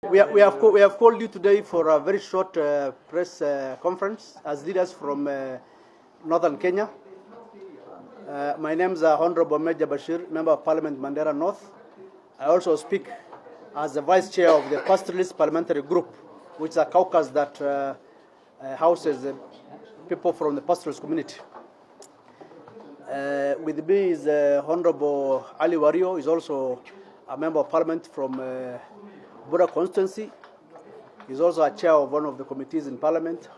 We have called you today for a very short press conference as leaders from Northern Kenya. My name is Honorable Major Bashir, Member of Parliament Mandera North. I also speak as the Vice Chair of the Pastoralist Parliamentary Group, which is a caucus that houses people from the pastoralist community. With me is Honorable Ali Wario, who is also a Member of Parliament from Bura constituency. He's also a chair of one of the committees in Parliament.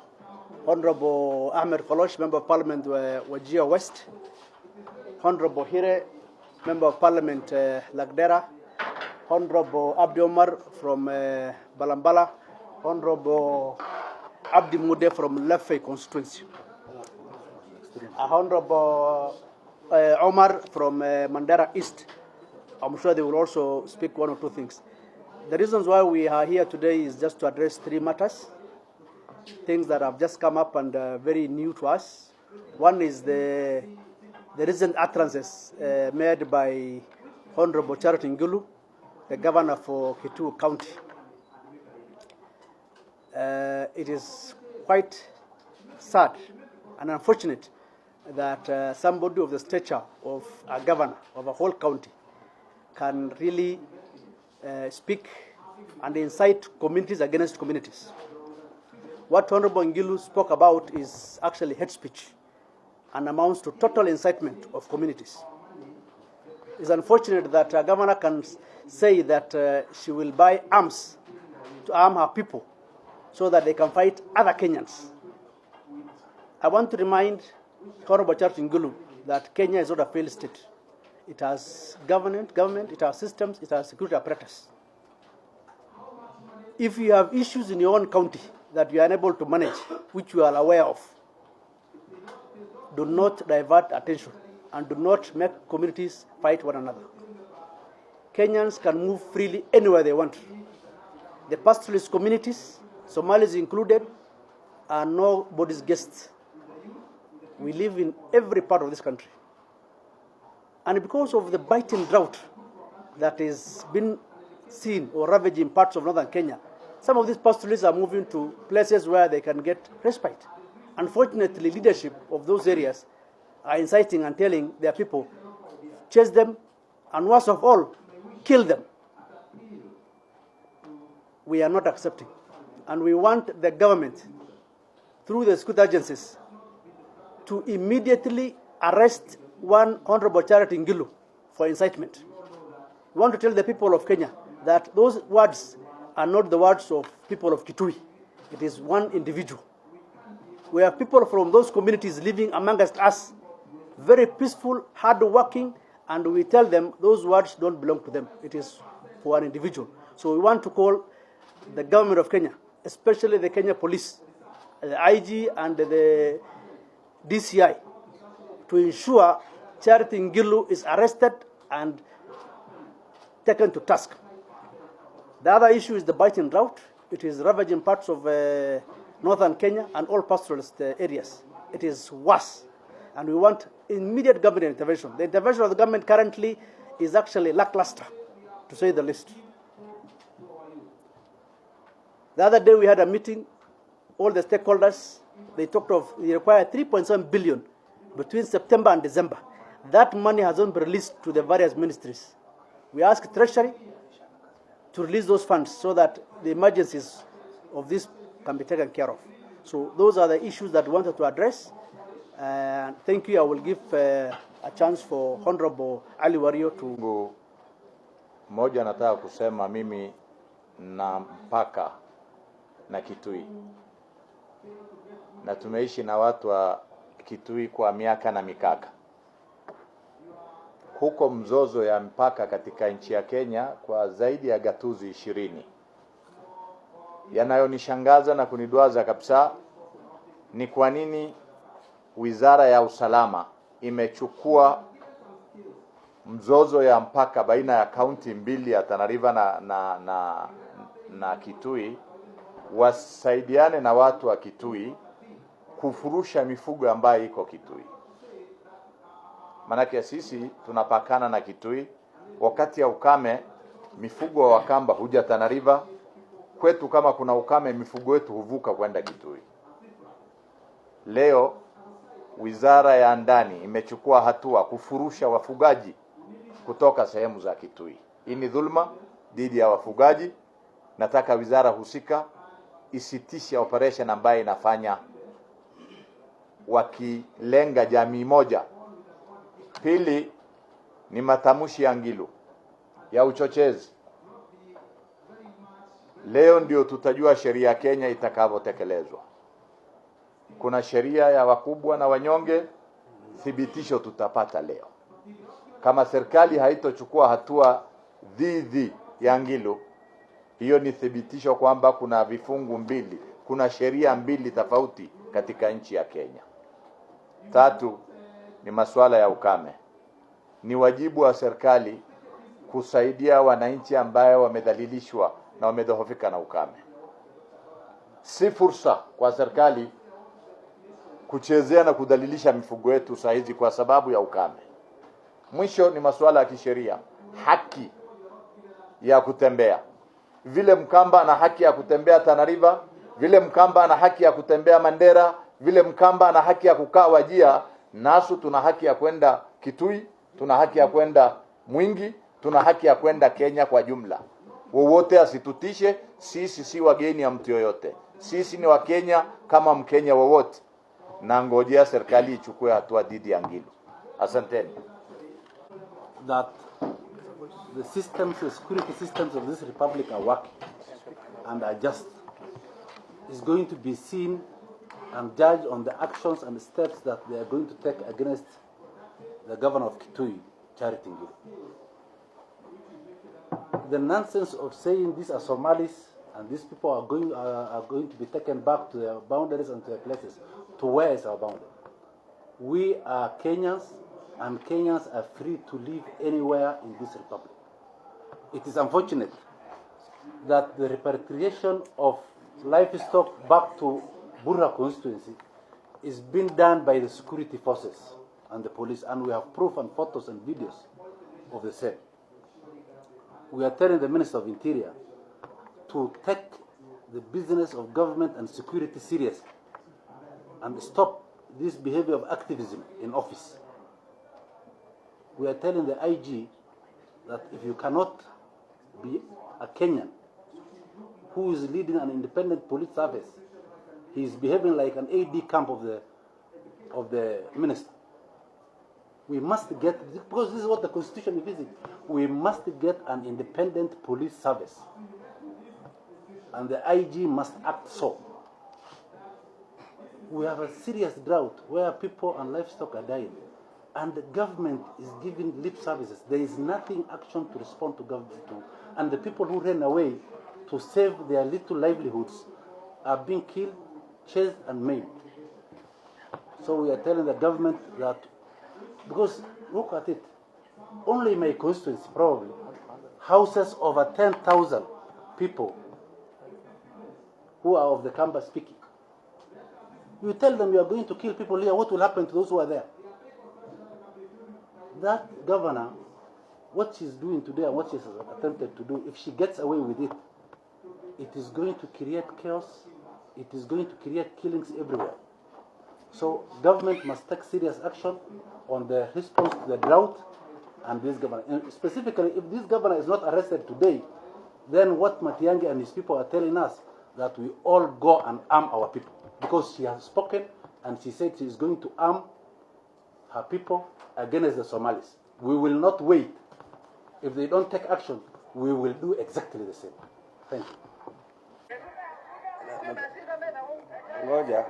Honorable Ahmed Kolosh, Member of Parliament Wajir West. Honorable Hire, Member of Parliament Lagdera. Honorable Abdi Omar from Balambala. Honorable Abdi Mude from Leffe constituency. Honorable Omar from Mandera East. I'm sure they will also speak one or two things. The reasons why we are here today is just to address three matters, things that have just come up and very new to us. One is the recent utterances made by Honorable Charity Ngilu, the governor for Kitui County. It is quite sad and unfortunate that somebody of the stature of a governor of a whole county can really speak and incite communities against communities. What Honorable Ngilu spoke about is actually hate speech and amounts to total incitement of communities. It's unfortunate that a governor can say that she will buy arms to arm her people so that they can fight other Kenyans. I want to remind Honorable Charity Ngilu that Kenya is not a failed state. It has government, it has systems, it has security apparatus. If you have issues in your own county that you are unable to manage, which you are aware of, do not divert attention and do not make communities fight one another. Kenyans can move freely anywhere they want. The pastoralist communities, Somalis included, are nobody's guests. We live in every part of this country. And because of the biting drought that has been seen or ravaging parts of northern Kenya, some of these pastoralists are moving to places where they can get respite. Unfortunately, leadership of those areas are inciting and telling their people, chase them, and worst of all, kill them. We are not accepting. And we want the government, through the security agencies, to immediately arrest one Honorable Charity Ngilu for incitement. We want to tell the people of Kenya that those words are not the words of people of Kitui. It is one individual. We have people from those communities living amongst us, very peaceful, hard-working, and we tell them those words don't belong to them. It is for an individual. So we want to call the government of Kenya, especially the Kenya police, the IG and the DCI, to ensure Charity Ngilu is arrested and taken to task. The other issue is the biting drought. It is ravaging parts of northern Kenya and all pastoralist areas. It is worse, and we want immediate government intervention. The intervention of the government currently is actually lackluster, to say the least. The other day we had a meeting, all the stakeholders, they talked of, they require 3.7 billion between September and December. That money hasn't been released to the various ministries. We ask Treasury to release those funds so that the emergencies of this can be taken care of. So those are the issues that we wanted to address. And thank you. I will give a chance for Honorable Ali Wario to... Moja nataka kusema mimi na mpaka na Kitui. Na tumeishi na watu wa Kitui kwa miaka na mikaka. Huko mzozo ya mpaka katika nchi ya Kenya kwa zaidi ya gatuzi 20. Yanayonishangaza na kunidwaza kabisa ni kwa nini Wizara ya Usalama imechukua mzozo ya mpaka baina ya kaunti mbili ya Tana River na Kitui, wasaidiane na watu wa Kitui kufurusha mifugo ambayo iko Kitui. Manake sisi tunapakana na Kitui, wakati ya ukame mifugo wa Wakamba huja Tana River, kwetu kama kuna ukame mifugo yetu huvuka kwenda Kitui. Leo Wizara ya Ndani imechukua hatua kufurusha wafugaji kutoka sehemu za Kitui. Hii ni dhulma dhidi ya wafugaji. Nataka wizara husika isitishe operation ambayo inafanya wakilenga jamii moja. Pili ni matamshi ya Ngilu ya uchochezi. Leo ndio tutajua sheria ya Kenya itakavyotekelezwa. Kuna sheria ya wakubwa na wanyonge, thibitisho tutapata leo. Kama serikali haitochukua hatua dhidi ya Ngilu, hiyo ni thibitisho kwamba kuna vifungu mbili, kuna sheria mbili tofauti katika nchi ya Kenya. Tatu ni masuala ya ukame. Ni wajibu wa serikali kusaidia wananchi ambao wamedhalilishwa na wamedhoofika na ukame. Si fursa kwa serikali kuchezea na kudhalilisha mifugo yetu saa hizi kwa sababu ya ukame. Mwisho ni masuala ya kisheria, haki ya kutembea. Vile Mkamba ana haki ya kutembea Tana River, vile Mkamba ana haki ya kutembea Mandera, vile Mkamba ana haki ya kukaa Wajia, nasu tuna haki ya kwenda Kitui, tuna haki ya kwenda Mwingi, tuna haki ya kwenda Kenya kwa jumla. Wowote asitutishe, sisi si wageni ya mtu yoyote. Sisi ni Wakenya kama Mkenya wowote. Na ngojea serikali ichukue hatua dhidi ya Ngilu. Asanteni. That the systems, the security systems of this republic are working and are just is going to be seen and judged on the actions and the steps that they are going to take against the governor of Kitui, Charity Ngilu. The nonsense of saying these are Somalis and these people are going to be taken back to their boundaries and to their places. To where is our boundary? We are Kenyans, and Kenyans are free to live anywhere in this republic. It is unfortunate that the repatriation of livestock back to Burra constituency is being done by the security forces and the police, and we have proof and photos and videos of the same. We are telling the Minister of Interior to take the business of government and security seriously and stop this behavior of activism in office. We are telling the IG that if you cannot be a Kenyan who is leading an independent police service, he is behaving like an AD camp of the minister. We must get, because this is what the Constitution is, we must get an independent police service. And the IG must act so. We have a serious drought where people and livestock are dying. And the government is giving lip services. There is nothing action to respond to government to. And the people who ran away to save their little livelihoods are being killed, chased, and maimed. So we are telling the government that, because look at it, only my constituency probably houses over 10,000 people who are of the Kamba speaking. You tell them you are going to kill people here, what will happen to those who are there? That governor, what she's doing today and what she's attempted to do, if she gets away with it, it is going to create chaos, it is going to create killings everywhere. So government must take serious action on the response to the drought and this governor. And specifically, if this governor is not arrested today, then what Matiang'i and his people are telling us, that we all go and arm our people. Because she has spoken and she said she is going to arm her people against the Somalis. We will not wait. If they don't take action, we will do exactly the same. Thank you. Ngoja.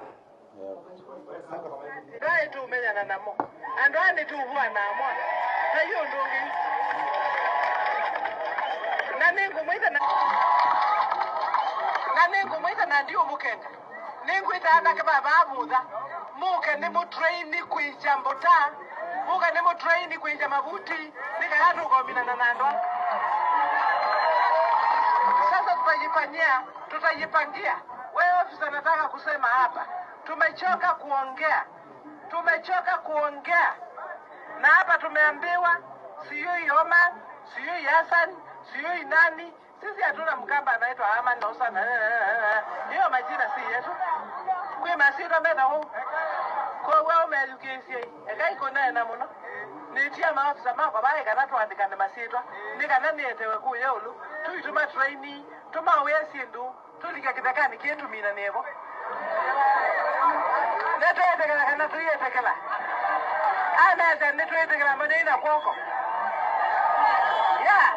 Ngumwita na ndio mukenda ningwita abake bababuza muke ni mu train kuija mbota muke ni mu train kuija mabuti nika hatu gomina na nandwa. Sasa tutajipangia. Wewe ofisa, nataka kusema hapa, tumechoka kuongea na hapa tumeambiwa siyui Oman, siyui Hassan, siyui nani, Sisi hatuna Mkamba anaitwa Amani Osana. Hiyo majina si yetu. Kwa masira mbele huko. Kwa wao umeeducation. Eka iko na muno. Nitia maafisa mako bae kana tuandika na masira. Nikana nietewe ku yolu. Tuituma trainee, tuma wesi ndu. Tulika kitakani kietu mina nebo. Neto yetekela kana tuyetekela. Ana neto yetekela manena kwako. Yeah.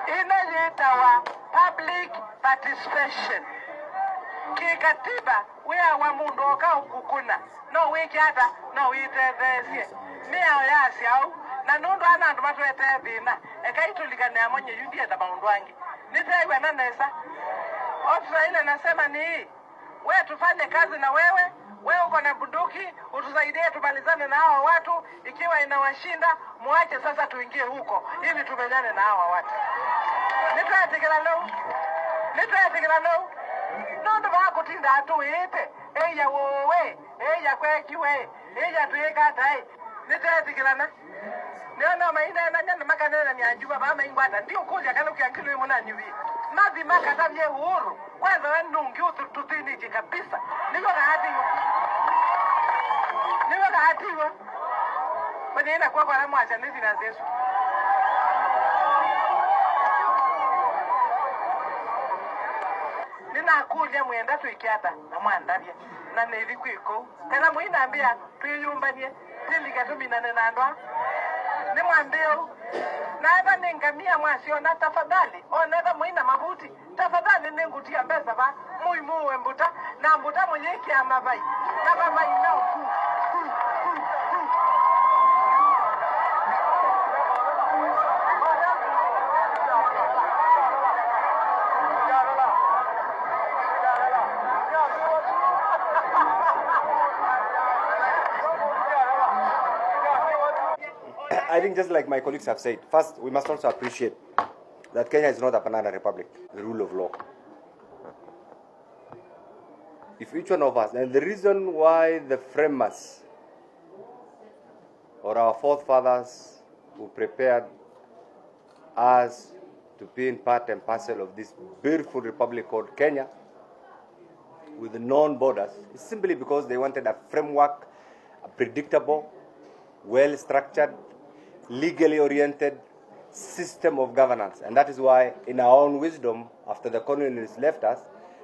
Inayitawa public participation. Kikatiba wea wa mundu oka ukukuna. No wiki hata, no witethesie. Mia yasi au, na nundu anandu matu etethina. Eka itulikane amonye yundi eta maundu wangi. Nitewe na nesa. Ofisa ile nasema ni hii. We tufanye kazi na wewe uko na bunduki, utusaidie tumalizane na hawa watu. Ikiwa inawashinda, muache sasa tuingie huko ili tumenyane na hawa watu. Nitwatikira leo. Nondo bakutinda atuite. Eya wowe, eya kwekiwe, eya tuikatai. Nitwatikira na. Niona maina na nyana makanena ni anjuba ba maingwata ndio kuja kana ukiangilwe mona nyubi. Mazi makata bye uhuru. Kwanza wanungi ututini kabisa. Niko hatiwa. Badina kwa na mwacha nizi na zesu. Nina kuja mwenda tuikiata na mwandabye. Na neli kwiko. Kana muinaambia tuyumbanie. Tilika tuminane na ndwa. Nimwambio na hata ningamia mwasiona tafadhali onera muina mabuti tafadhali ningutia pesa ba muimuwe mbuta na mbuta mwenyeki ya mabai na baba inao I think just like my colleagues have said, first, we must also appreciate that Kenya is not a banana republic, the rule of law. If each one of us, and the reason why the framers or our forefathers who prepared us to be in part and parcel of this beautiful republic called Kenya with known borders, is simply because they wanted a framework, a predictable, well-structured, legally oriented system of governance. And that is why, in our own wisdom, after the colonialists left us,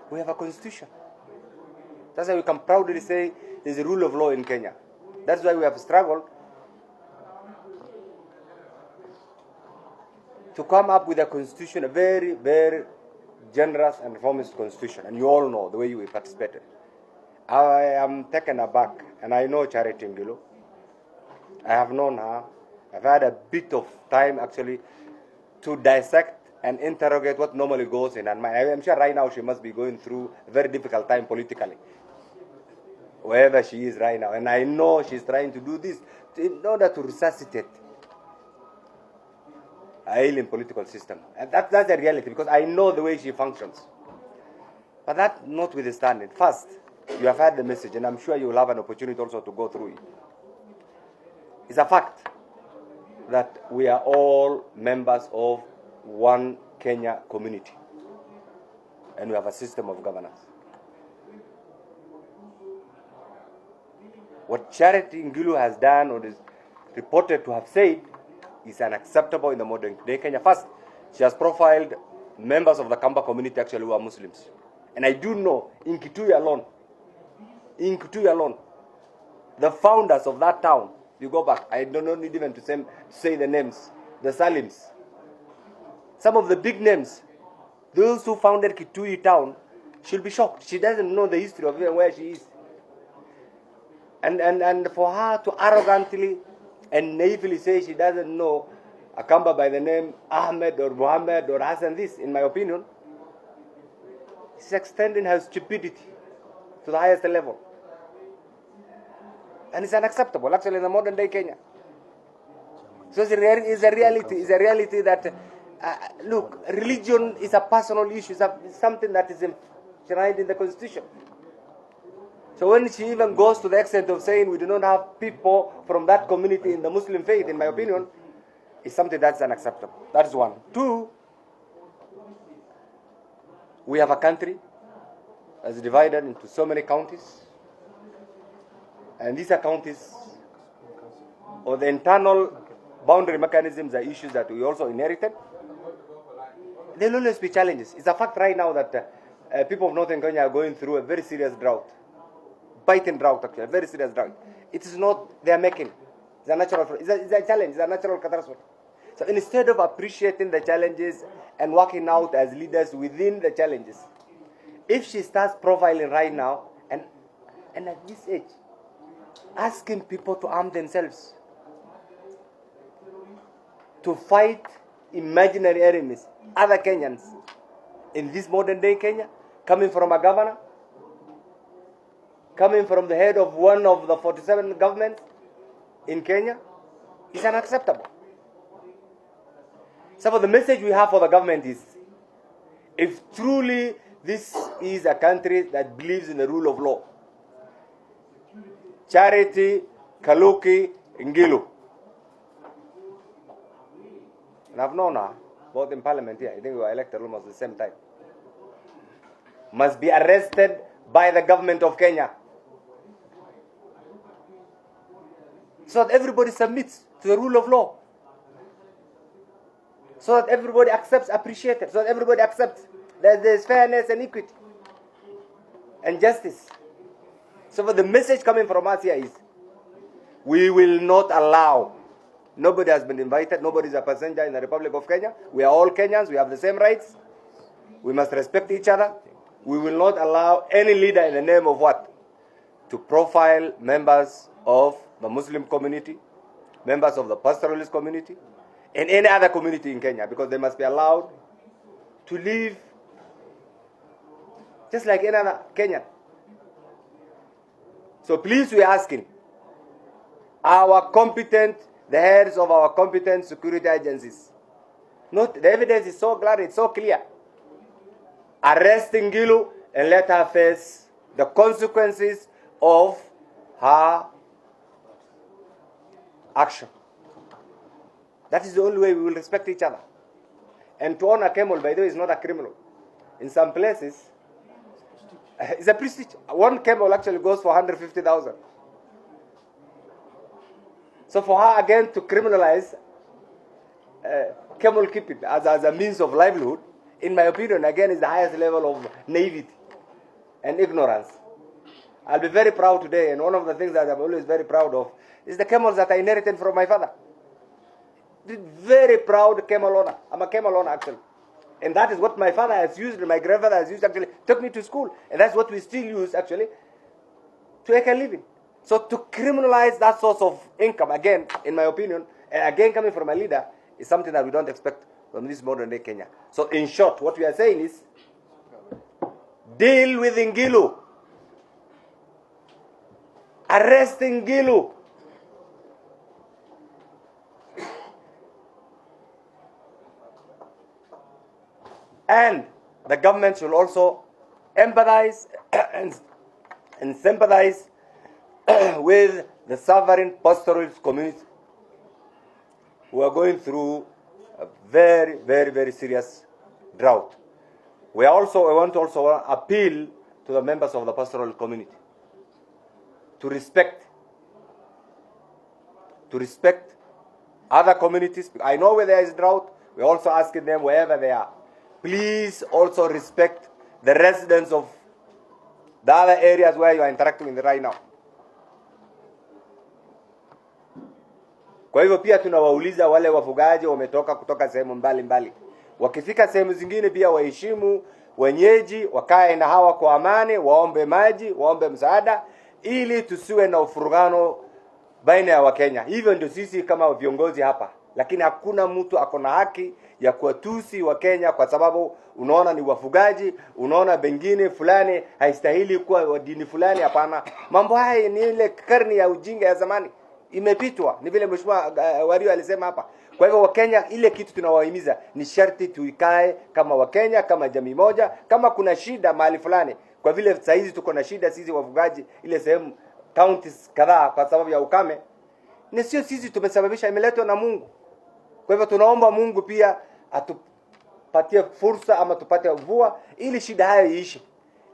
we have a constitution. That's why we can proudly say there's a rule of law in Kenya. That's why we have struggled to come up with a constitution, a very, very generous and reformist constitution. And you all know the way we participated. I am taken aback, and I know Charity Ngilu. I have known her. I've had a bit of time actually to dissect and interrogate what normally goes in her mind. I'm sure right now she must be going through a very difficult time politically, wherever she is right now. And I know she's trying to do this in order to resuscitate a ailing political system. And that's the reality, because I know the way she functions. But that notwithstanding, first, you have had the message, and I'm sure you will have an opportunity also to go through it. It's a fact that we are all members of one Kenya community, and we have a system of governance. What Charity Ngilu has done, or is reported to have said, is unacceptable in the modern day Kenya. First, she has profiled members of the Kamba community actually who are Muslims. And I do know, in Kitui alone, the founders of that town, you go back, I don't need even to say the names, the Salims. Some of the big names, those who founded Kitui town, she'll be shocked. She doesn't know the history of even where she is. And for her to arrogantly and naively say she doesn't know a Kamba by the name Ahmed or Muhammad or Hassan, this, in my opinion, is extending her stupidity to the highest level. And it's unacceptable, actually, in the modern day Kenya. So it's a reality that, look, religion is a personal issue, it's something that is enshrined in the Constitution. So when she even goes to the extent of saying we do not have people from that community in the Muslim faith, in my opinion, is something that's unacceptable. That is one. Two, we have a country that's divided into so many counties, and these are counties, or the internal boundary mechanisms are issues that we also inherited. There will always be challenges. It's a fact right now that people of Northern Kenya are going through a very serious drought. Biting drought, actually, a very serious drought. It is not their making. It's a natural, it's a challenge, it's a natural catastrophe. So instead of appreciating the challenges and working out as leaders within the challenges, if she starts profiling right now, and at this age, asking people to arm themselves, to fight imaginary enemies, other Kenyans, in this modern day Kenya, coming from a governor, coming from the head of one of the 47 governments in Kenya, is unacceptable. So the message we have for the government is, if truly this is a country that believes in the rule of law, Charity Ngilu, and I've known her, both in parliament here, I think we were elected almost at the same time, must be arrested by the government of Kenya, so that everybody submits to the rule of law, so that everybody accepts, appreciates it, so that everybody accepts that there is fairness and equity and justice. So for the message coming from us here is, we will not allow, nobody has been invited, nobody is a passenger in the Republic of Kenya. We are all Kenyans, we have the same rights. We must respect each other. We will not allow any leader in the name of what? To profile members of the Muslim community, members of the pastoralist community, and any other community in Kenya, because they must be allowed to live just like any other Kenyan. So please, we are asking the heads of our competent security agencies, the evidence is so clear, it's so clear. Arrest Ngilu and let her face the consequences of her action. That is the only way we will respect each other. And to own a camel, by the way, is not a criminal. In some places, it's a prestige. One camel actually goes for 150,000. So for her again to criminalize camel keeping as a means of livelihood, in my opinion, again, is the highest level of naivety and ignorance. I'll be very proud today, and one of the things that I'm always very proud of is the camels that I inherited from my father. Very proud camel owner. I'm a camel owner actually. And that is what my father has used, and my grandfather has used actually, took me to school. And that's what we still use actually to make a living. So to criminalize that source of income, again, in my opinion, and again coming from a leader, is something that we don't expect from this modern day Kenya. So in short, what we are saying is, deal with Ngilu. Arrest Ngilu. And the government should also empathize and sympathize with the suffering pastoralist community who are going through a very, very, very serious drought. I want to also appeal to the members of the pastoral community to respect other communities. I know where there is drought, we're also asking them wherever they are, please also respect the residents of the other areas where you are interacting with right now. Kwa hivyo pia tunawauliza wale wafugaji wametoka kutoka sehemu mbalimbali, wakifika sehemu zingine pia waheshimu wenyeji, wakae na hawa kwa amani, waombe maji, waombe msaada, ili tusiwe na ufurugano baina ya Wakenya. Hivyo ndio sisi kama viongozi hapa. Lakini hakuna mtu akona haki ya kuwatusi Wakenya kwa sababu unaona ni wafugaji, unaona bengine fulani haistahili kuwa wa dini fulani. Hapana. Mambo haya ni ile karne ya ujinga ya zamani, imepitwa. Ni vile Mheshimiwa Wario alisema hapa. Kwa hivyo Wakenya, ile kitu tunawahimiza ni sharti tuikae kama Wakenya, kama jamii moja. Kama kuna shida mahali fulani, kwa vile sasa hizi tuko na shida sisi wafugaji ile sehemu counties kadhaa kwa sababu ya ukame, ni sio sisi tumesababisha, imeletwa na Mungu. Kwa hivyo tunaomba Mungu pia atupatie fursa ama tupate mvua ili shida hayo iishe.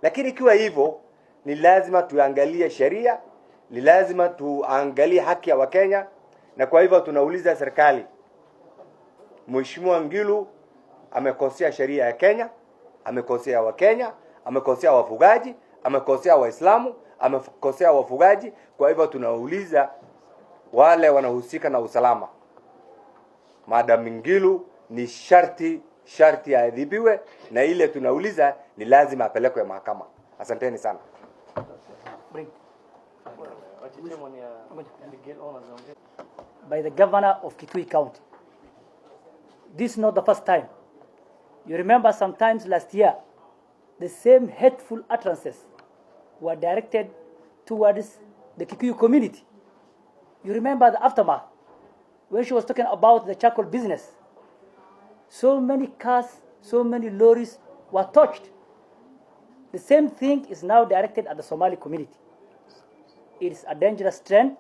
Lakini ikiwa hivyo, ni lazima tuangalie sheria, ni lazima tuangalie haki ya Wakenya, na kwa hivyo tunauliza serikali, Mheshimiwa Ngilu amekosea sheria ya Kenya, amekosea Wakenya, amekosea wafugaji, amekosea Waislamu, amekosea wafugaji. Kwa hivyo tunauliza wale wanahusika na usalama, Madam Ngilu ni sharti aadhibiwe, na ile tunauliza ni lazima apelekwe mahakama. Asanteni sana. By the governor of Kitui County. This is not the first time. You remember sometimes last year, the same hateful utterances were directed towards the Kikuyu community. You remember the aftermath, when she was talking about the charcoal business. So many cars, so many lorries were touched. The same thing is now directed at the Somali community. It is a dangerous trend.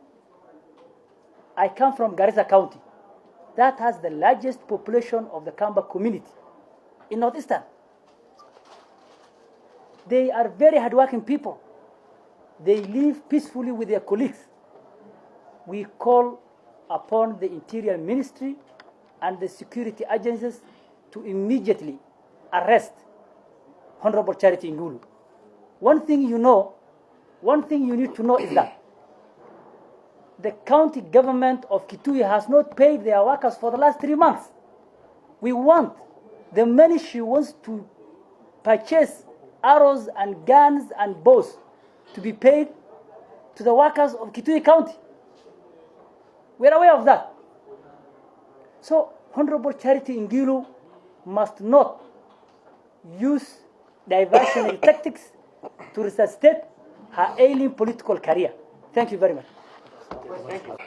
I come from Garissa County. That has the largest population of the Kamba community in Northeastern. They are very hardworking people. They live peacefully with their colleagues. We call upon the Interior Ministry and the security agencies to immediately arrest Honorable Charity Ngilu. One thing you need to know is that the county government of Kitui has not paid their workers for the last 3 months. We want the money she wants to purchase arrows and guns and bows to be paid to the workers of Kitui County. We are aware of that. So Honorable Charity Ngilu must not use diversionary tactics to resuscitate her ailing political career. Thank you very much. Thank you.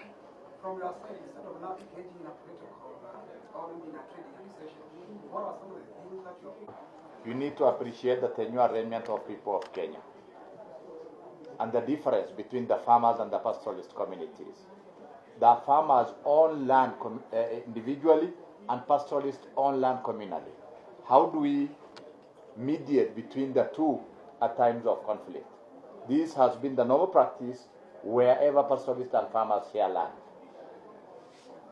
From your side, instead of not engaging in a political or in a trading accusation, what are some of the things that You need to appreciate the tenure arrangement of people of Kenya and the difference between the farmers and the pastoralist communities. The farmers own land individually and pastoralists own land communally. How do we mediate between the two at times of conflict? This has been the normal practice wherever pastoralists and farmers share land.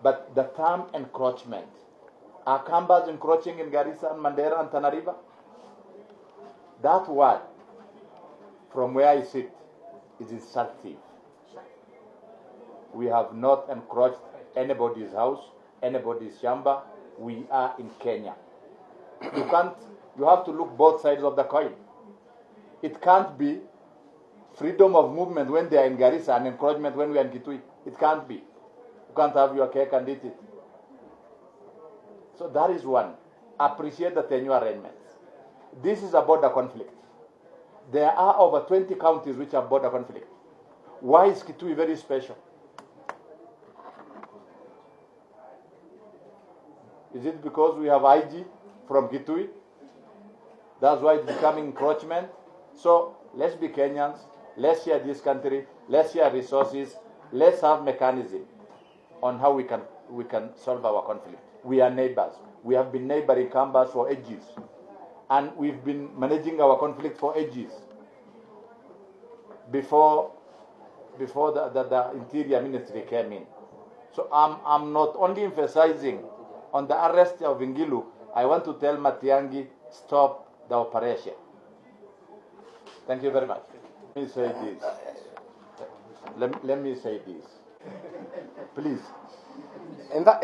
But the term encroachment, are Kambas encroaching in Garissa and Mandera and Tana River? That word, from where I sit, is insulting. We have not encroached anybody's house, anybody's shamba. We are in Kenya. You have to look both sides of the coin. It can't be freedom of movement when they are in Garissa and encroachment when we are in Kitui. It can't be. You can't have your cake and eat it. So that is one. Appreciate the tenure arrangements. This is a border conflict. There are over 20 counties which have border conflict. Why is Kitui very special? Is it because we have IG from Kitui? That's why it's becoming encroachment. So let's be Kenyans. Let's share this country. Let's share resources. Let's have mechanism on how we can solve our conflict. We are neighbors. We have been neighboring Kambas for ages. And we've been managing our conflict for ages. Before the Interior Ministry came in. So I'm not only emphasizing on the arrest of Ngilu, I want to tell Matiang'i, stop the operation. Thank you very much. Let me say this. Let me say this. Please. In fact,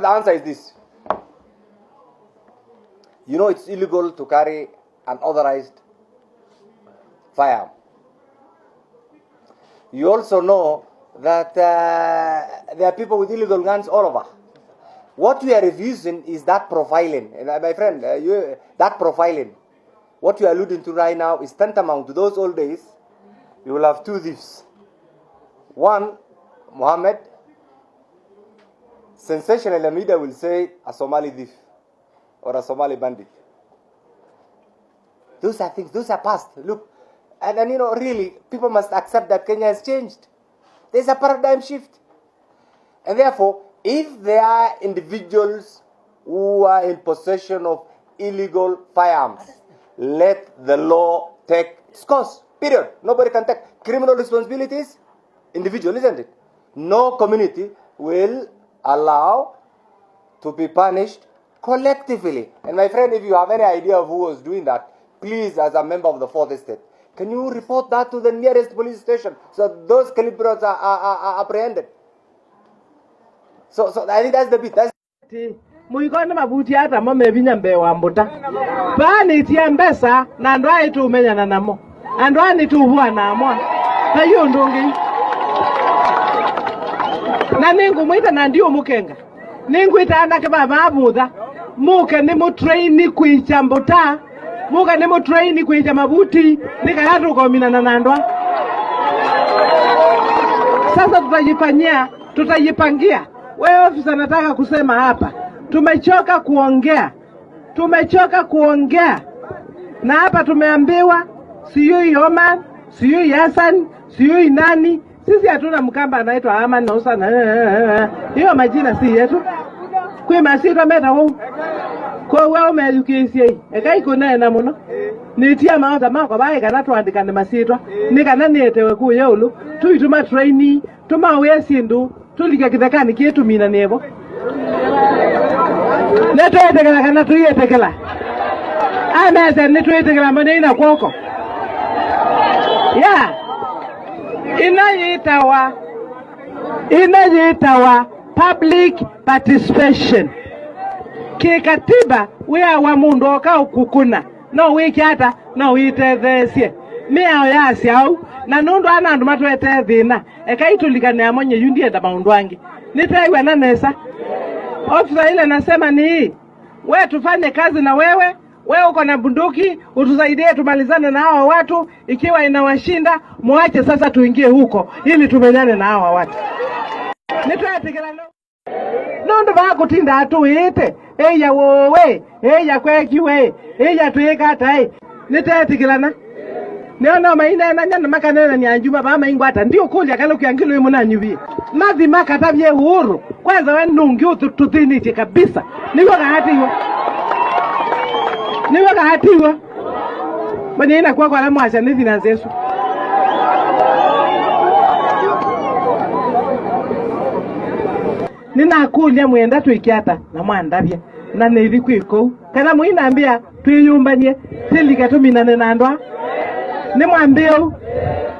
the answer is this. You know it's illegal to carry an authorized firearm. You also know that there are people with illegal guns all over. What we are refusing is that profiling. And my friend, that profiling, what you are alluding to right now is tantamount to those old days. You will have two thieves. One, Mohammed, sensational, the media will say a Somali thief or a Somali bandit. Those are things, those are past. Look, and really, people must accept that Kenya has changed. There's a paradigm shift. And therefore, If there are individuals who are in possession of illegal firearms, let the law take its course. Period. Nobody can take criminal responsibilities. Individual, isn't it? No community will allow to be punished collectively. And my friend, if you have any idea of who was doing that, please, as a member of the Fourth Estate, can you report that to the nearest police station so those culprits are apprehended? So I think that's the bit. That's muikona mabuti hata mame binyambe wa mbuta bani tiambesa na ndwai tu menyana namo andwani tu huwa na amwa tayo ndongi na ningu mwita na ndio mukenga ningu itaanda kaba mabudha muke ni mutraini kuicha mbuta muke ni mutraini kuicha mabuti nikayatu kominana na ndwa. Sasa tutajipangia. Wewe ofisa, nataka kusema hapa, tumechoka kuongea, na hapa tumeambiwa siyui Oman, siyui Hassan, siyui nani. Sisi hatuna mkamba anaitwa Aman na Usana. Hiyo majina si yetu. Kwa masiro meta huu. Kwa wewe umeedukisi ekai kuna na muno. Nitia maota mako bae kana tuandika na masiro. Nikana nietewe ku yulu. Tuituma trainee, tuma wesindu. Tulika kitakani kietu mina nebo. Neto etekela kana tuyetekela. Ameza neto etekela manena kwoko. Yeah. Inajitawa public participation. Kikatiba wea wa mundu oka ukukuna. No wiki hata no witethesie. Mea yasi au na nundu anandu matwete thina. Eka itulikane amonye yundi enda maundu wangi. Nitaiwe na nesa. Ofisa ile nasema ni hii. Wewe tufanye kazi na wewe uko na bunduki, utusaidie tumalizane na hawa watu. Ikiwa inawashinda, muache sasa tuingie huko ili tumenyane na hawa watu. Nitwatikela nondo bakutinda atuite eya wowe eya kwekiwe eya twekata nitatikilana niona maina na nyana makanena ni anjuma ba maingwata ndio kulya kalo kyangilo imunanyubi mathi makatabye uhuru kwanza wanungi ututhiniti kabisa niko kahatiwa bani ina kwa la mwasha ni financesu nina kulya mwenda twikiata na mwandabye na nili kwiko kana muinambia twiyumbanye silika tuminane na ndwa ni mwambio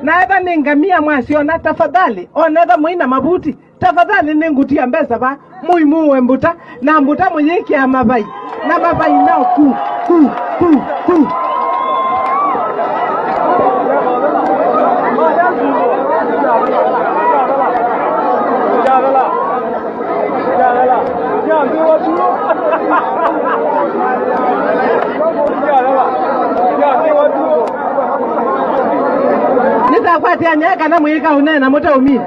na eba ningamia mwasiona tafadhali oneda muina mabuti tafadhali ningutia mbesa ba muimuwe mbuta na mbuta mwenyeki ya mabai na mabai nao ku nitakwatiania kana mwika unena moto umini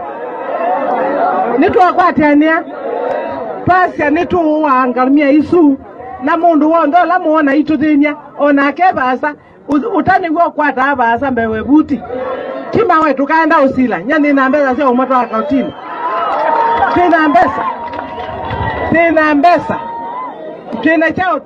nitwakwatiania pasya nituwangamia isu na mundu wondo la muona ituthinya onake basa utani gwo kwata basa mbewe buti kima wetu kaenda usila nyani na mbesa sio moto akautini tena mbesa tena chao